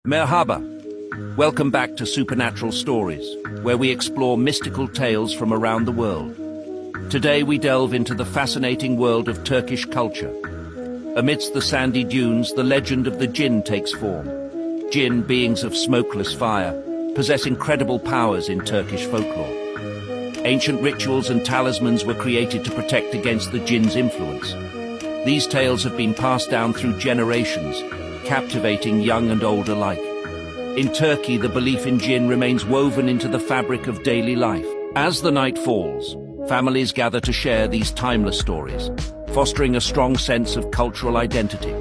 Merhaba. Welcome back to Supernatural Stories, where we explore mystical tales from around the world. Today we delve into the fascinating world of Turkish culture. Amidst the sandy dunes, the legend of the jinn takes form. Jinn, beings of smokeless fire, possess incredible powers in Turkish folklore. Ancient rituals and talismans were created to protect against the jinn's influence. These tales have been passed down through generations, captivating young and old alike. In Turkey, the belief in jinn remains woven into the fabric of daily life. As the night falls, families gather to share these timeless stories, fostering a strong sense of cultural identity.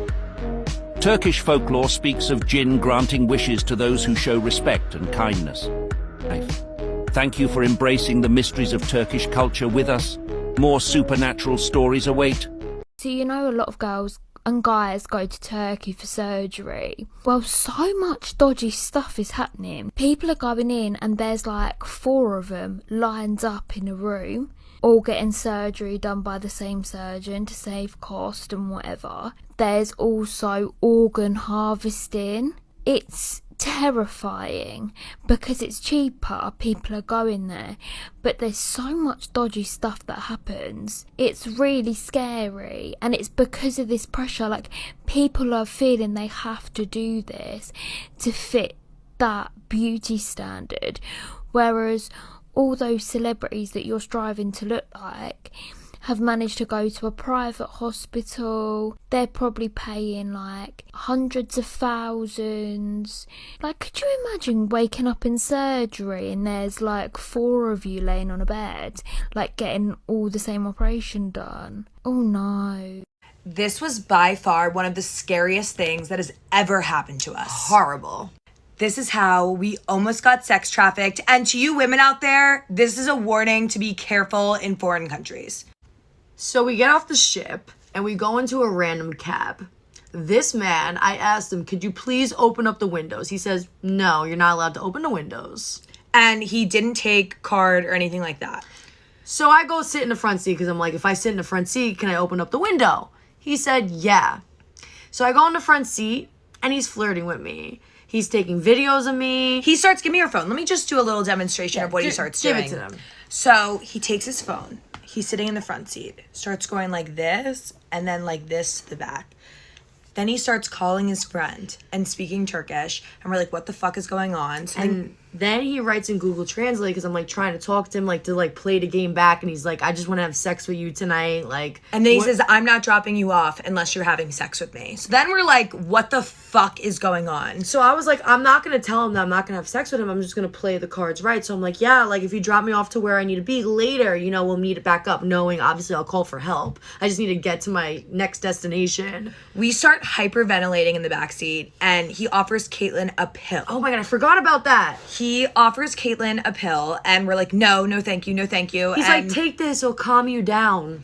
Turkish folklore speaks of jinn granting wishes to those who show respect and kindness. Thank you for embracing the mysteries of Turkish culture with us. More supernatural stories await. So you know a lot of girls and guys go to Turkey for surgery. Well, so much dodgy stuff is happening. People are going in and there's like 4 of them lined up in a room, all getting surgery done by the same surgeon to save cost and whatever. There's also organ harvesting. It's terrifying because it's cheaper, people are going there, but there's so much dodgy stuff that happens. It's really scary, and it's because of this pressure. Like, people are feeling they have to do this to fit that beauty standard, whereas all those celebrities that you're striving to look like have managed to go to a private hospital. They're probably paying like hundreds of thousands. Like, could you imagine waking up in surgery and there's like 4 of you laying on a bed, like getting all the same operation done? Oh no. This was by far one of the scariest things that has ever happened to us. Horrible. This is how we almost got sex trafficked. And to you women out there, this is a warning to be careful in foreign countries. So we get off the ship and we go into a random cab. This man, I asked him, could you please open up the windows? He says, no, you're not allowed to open the windows. And he didn't take card or anything like that. So I go sit in the front seat because I'm like, if I sit in the front seat, can I open up the window? He said, yeah. So I go in the front seat and he's flirting with me. He's taking videos of me. He starts, give me your phone. Let me just do a little demonstration of what he starts doing. Give it to him. So he takes his phone. He's sitting in the front seat, starts going like this, and then like this to the back. Then he starts calling his friend and speaking Turkish, and we're like, what the fuck is going on? So then he writes in Google Translate because I'm like trying to talk to him, like to like play the game back, and he's like, I just want to have sex with you tonight, like. And then he says, I'm not dropping you off unless you're having sex with me. So then we're like, what the fuck is going on? So I was like, I'm not gonna tell him that I'm not gonna have sex with him. I'm just gonna play the cards right. So I'm like, yeah, like if you drop me off to where I need to be later, you know, we'll meet it back up. Knowing obviously I'll call for help. I just need to get to my next destination. We start hyperventilating in the backseat, and he offers Caitlin a pill. Oh my god, I forgot about that. He offers Caitlin a pill, and we're like, no thank you, no thank you. He's like, take this, it'll calm you down.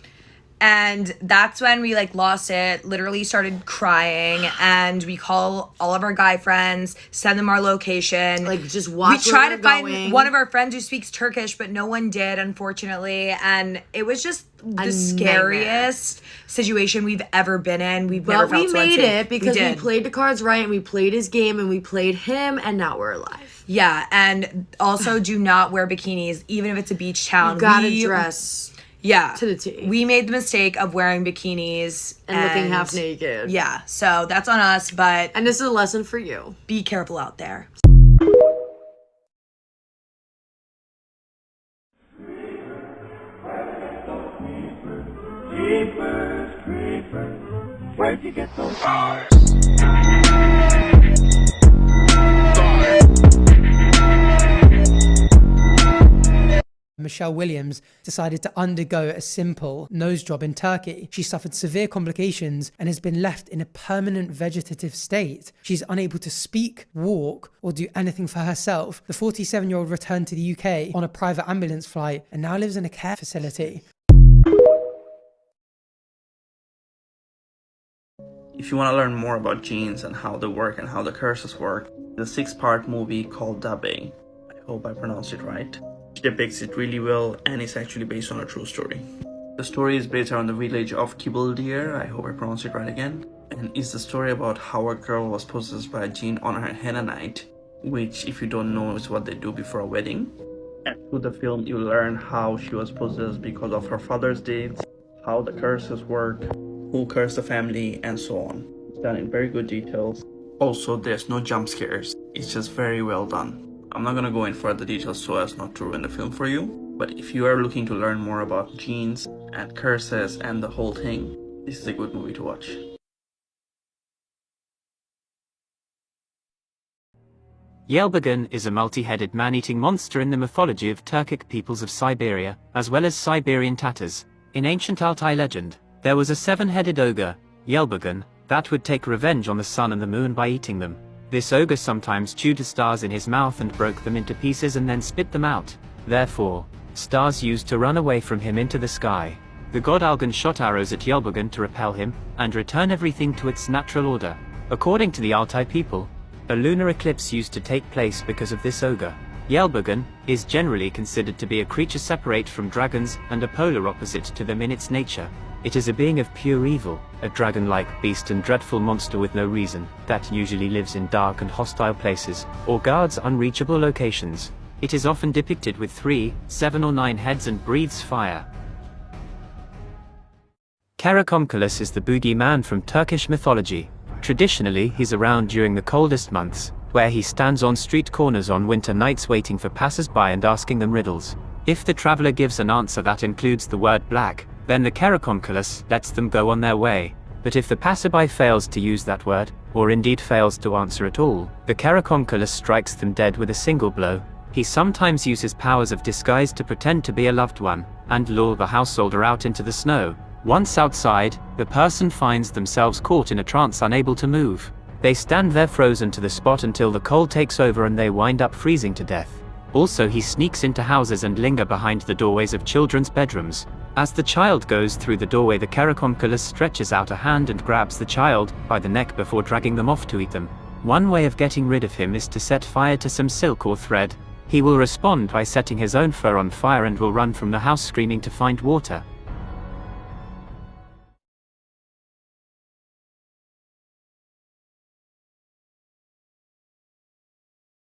And that's when we like lost it, literally started crying, and we call all of our guy friends, send them our location. Like, just watch. We try to find one of our friends who speaks Turkish, but no one did, unfortunately. And it was just the scariest situation we've ever been in. We've never felt so unsafe. But we made it because we played the cards right, and we played his game, and we played him, and now we're alive. Yeah, and also do not wear bikinis, even if it's a beach town. You gotta dress. Yeah. To the T. We made the mistake of wearing bikinis. And looking half naked. Yeah. So that's on us, but. And this is a lesson for you. Be careful out there. Where'd you get those stars? Michelle Williams decided to undergo a simple nose job in Turkey. She suffered severe complications and has been left in a permanent vegetative state. She's unable to speak, walk, or do anything for herself. The 47-year-old returned to the UK on a private ambulance flight and now lives in a care facility. If you want to learn more about genes and how they work and how the curses work, the 6-part movie called Dubbing, I hope I pronounced it right, depicts it really well, and it's actually based on a true story. The story is based around the village of Kibuldir, I hope I pronounced it right again, and it's the story about how a girl was possessed by a jinn on her henna night, which, if you don't know, is what they do before a wedding. And through the film, you learn how she was possessed because of her father's deeds, how the curses work, who cursed the family, and so on. It's done in very good details. Also, there's no jump scares. It's just very well done. I'm not gonna go in further details so as not to ruin the film for you, but if you are looking to learn more about jinns and curses and the whole thing, this is a good movie to watch. Yelbagan is a multi-headed man-eating monster in the mythology of Turkic peoples of Siberia, as well as Siberian Tatars. In ancient Altai legend, there was a seven-headed ogre, Yelbagan, that would take revenge on the sun and the moon by eating them. This ogre sometimes chewed the stars in his mouth and broke them into pieces and then spit them out. Therefore, stars used to run away from him into the sky. The god Algan shot arrows at Yelbagan to repel him and return everything to its natural order. According to the Altai people, a lunar eclipse used to take place because of this ogre. Yelbagan is generally considered to be a creature separate from dragons and a polar opposite to them in its nature. It is a being of pure evil, a dragon-like beast and dreadful monster with no reason, that usually lives in dark and hostile places, or guards unreachable locations. It is often depicted with 3, 7 or 9 heads and breathes fire. Karakomkalos is the boogeyman from Turkish mythology. Traditionally, he's around during the coldest months, where he stands on street corners on winter nights waiting for passers-by and asking them riddles. If the traveler gives an answer that includes the word black, then the Karakomkalos lets them go on their way. But if the passerby fails to use that word, or indeed fails to answer at all, the Karakomkalos strikes them dead with a single blow. He sometimes uses powers of disguise to pretend to be a loved one, and lure the householder out into the snow. Once outside, the person finds themselves caught in a trance, unable to move. They stand there frozen to the spot until the cold takes over and they wind up freezing to death. Also, he sneaks into houses and lingers behind the doorways of children's bedrooms. As the child goes through the doorway, the Karakomkalos stretches out a hand and grabs the child by the neck before dragging them off to eat them. One way of getting rid of him is to set fire to some silk or thread. He will respond by setting his own fur on fire and will run from the house screaming to find water.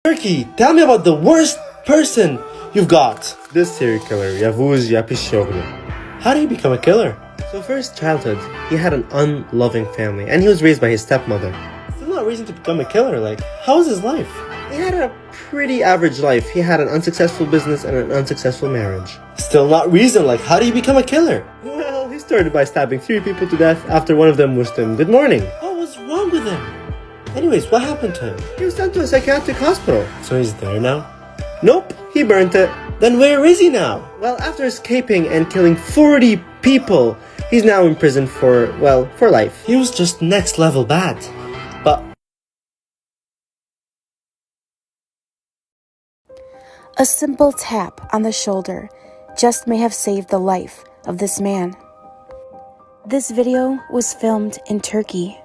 Turkey, tell me about the worst person you've got. This serial killer, Yavuz Yapishoglu. How did he become a killer? So for his childhood, he had an unloving family and he was raised by his stepmother. Still not reason to become a killer, like, how was his life? He had a pretty average life. He had an unsuccessful business and an unsuccessful marriage. Still not reason, like, how did he become a killer? Well, he started by stabbing 3 people to death after one of them wished him good morning. What was wrong with him? Anyways, what happened to him? He was sent to a psychiatric hospital. So he's there now? Nope, he burnt it. Then where is he now? Well, after escaping and killing 40 people, he's now in prison for life. He was just next level bad. But a simple tap on the shoulder just may have saved the life of this man. This video was filmed in Turkey.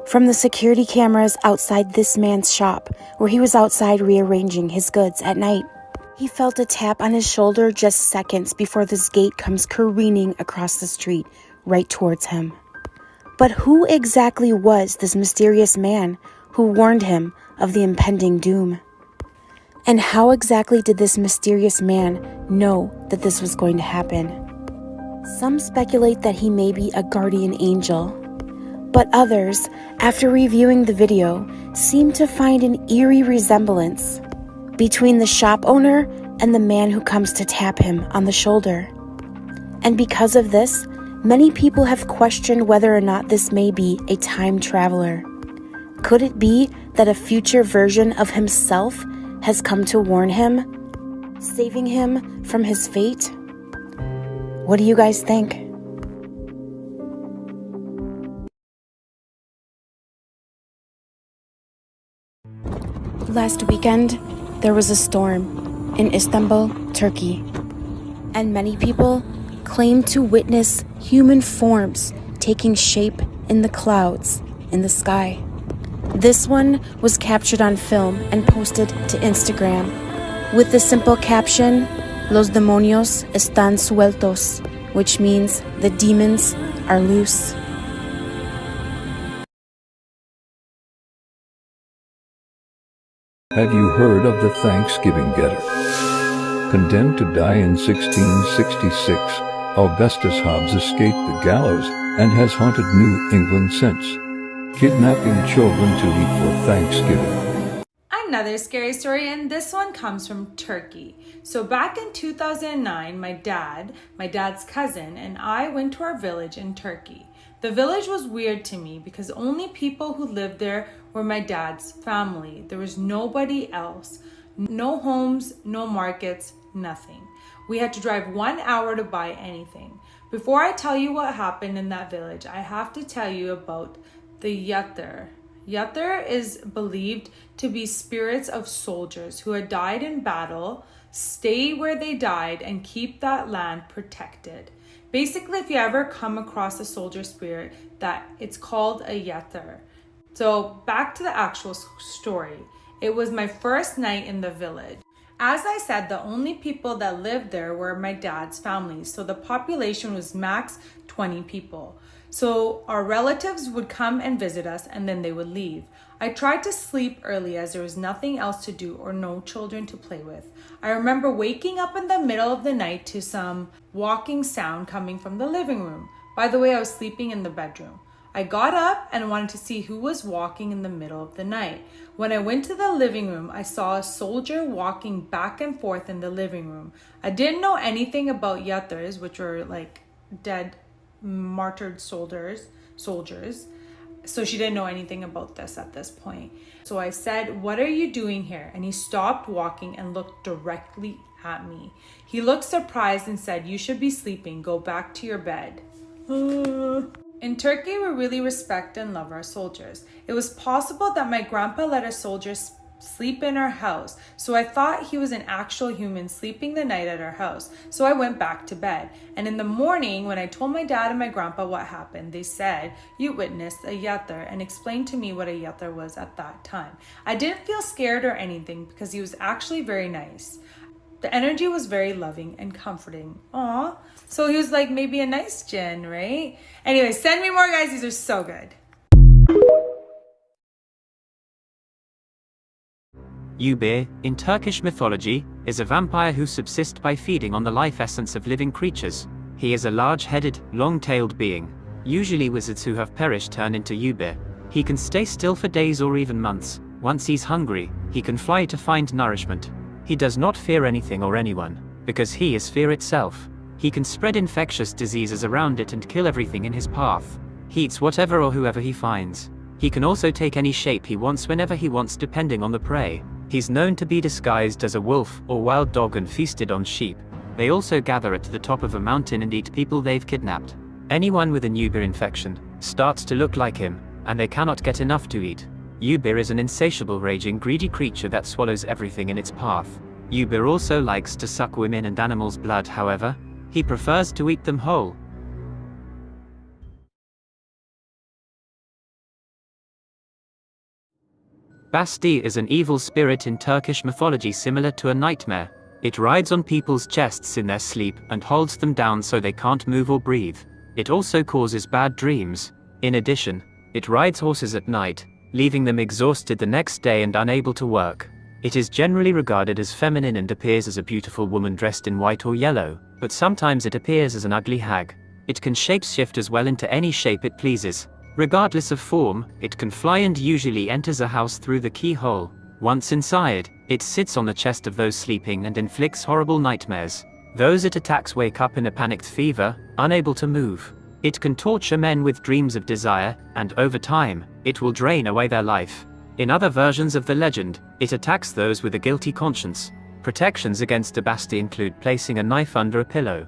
From the security cameras outside this man's shop, where he was outside rearranging his goods at night. He felt a tap on his shoulder just seconds before this gate comes careening across the street right towards him. But who exactly was this mysterious man who warned him of the impending doom? And how exactly did this mysterious man know that this was going to happen? Some speculate that he may be a guardian angel. But others, after reviewing the video, seem to find an eerie resemblance between the shop owner and the man who comes to tap him on the shoulder. And because of this, many people have questioned whether or not this may be a time traveler. Could it be that a future version of himself has come to warn him, saving him from his fate? What do you guys think? Last weekend, there was a storm in Istanbul, Turkey, and many people claimed to witness human forms taking shape in the clouds in the sky. This one was captured on film and posted to Instagram with the simple caption, "Los demonios están sueltos," which means the demons are loose. Have you heard of the Thanksgiving getter? Condemned to die in 1666, Augustus Hobbs escaped the gallows and has haunted New England since, kidnapping children to eat for Thanksgiving. Another scary story, and this one comes from Turkey. So back in 2009, my dad's cousin, and I went to our village in Turkey. The village was weird to me because only people who lived there were my dad's family. There was nobody else. No homes, no markets, nothing. We had to drive 1 hour to buy anything. Before I tell you what happened in that village, I have to tell you about the Yathur. Yathur is believed to be spirits of soldiers who had died in battle, stay where they died, and keep that land protected. Basically, if you ever come across a soldier spirit, that it's called a Yathur. So back to the actual story. It was my first night in the village. As I said, the only people that lived there were my dad's family. So the population was max 20 people. So our relatives would come and visit us and then they would leave. I tried to sleep early as there was nothing else to do or no children to play with. I remember waking up in the middle of the night to some walking sound coming from the living room. By the way, I was sleeping in the bedroom. I got up and wanted to see who was walking in the middle of the night. When I went to the living room, I saw a soldier walking back and forth in the living room. I didn't know anything about Yathurs, which were like dead, martyred soldiers. So she didn't know anything about this at this point. So I said, "What are you doing here?" And he stopped walking and looked directly at me. He looked surprised and said, "You should be sleeping. Go back to your bed." In Turkey, we really respect and love our soldiers. It was possible that my grandpa let a soldier sleep in our house, so I thought he was an actual human sleeping the night at our house. So I went back to bed. And in the morning, when I told my dad and my grandpa what happened, they said, "You witnessed a Yathur," and explained to me what a Yathur was at that time. I didn't feel scared or anything because he was actually very nice. The energy was very loving and comforting. Aw. So he was like maybe a nice djinn, right? Anyway, send me more, guys. These are so good. Ubir, in Turkish mythology, is a vampire who subsists by feeding on the life essence of living creatures. He is a large-headed, long-tailed being. Usually wizards who have perished turn into Ubir. He can stay still for days or even months. Once he's hungry, he can fly to find nourishment. He does not fear anything or anyone, because he is fear itself. He can spread infectious diseases around it and kill everything in his path. He eats whatever or whoever he finds. He can also take any shape he wants whenever he wants depending on the prey. He's known to be disguised as a wolf or wild dog and feasted on sheep. They also gather at the top of a mountain and eat people they've kidnapped. Anyone with a Ubir infection starts to look like him, and they cannot get enough to eat. Ubir is an insatiable, raging, greedy creature that swallows everything in its path. Ubir also likes to suck women and animals' blood, however. He prefers to eat them whole. Basti is an evil spirit in Turkish mythology similar to a nightmare. It rides on people's chests in their sleep and holds them down so they can't move or breathe. It also causes bad dreams. In addition, it rides horses at night, leaving them exhausted the next day and unable to work. It is generally regarded as feminine and appears as a beautiful woman dressed in white or yellow, but sometimes it appears as an ugly hag. It can shapeshift as well into any shape it pleases. Regardless of form, it can fly and usually enters a house through the keyhole. Once inside, it sits on the chest of those sleeping and inflicts horrible nightmares. Those it attacks wake up in a panicked fever, unable to move. It can torture men with dreams of desire, and over time, it will drain away their life. In other versions of the legend, it attacks those with a guilty conscience. Protections against a Basti include placing a knife under a pillow,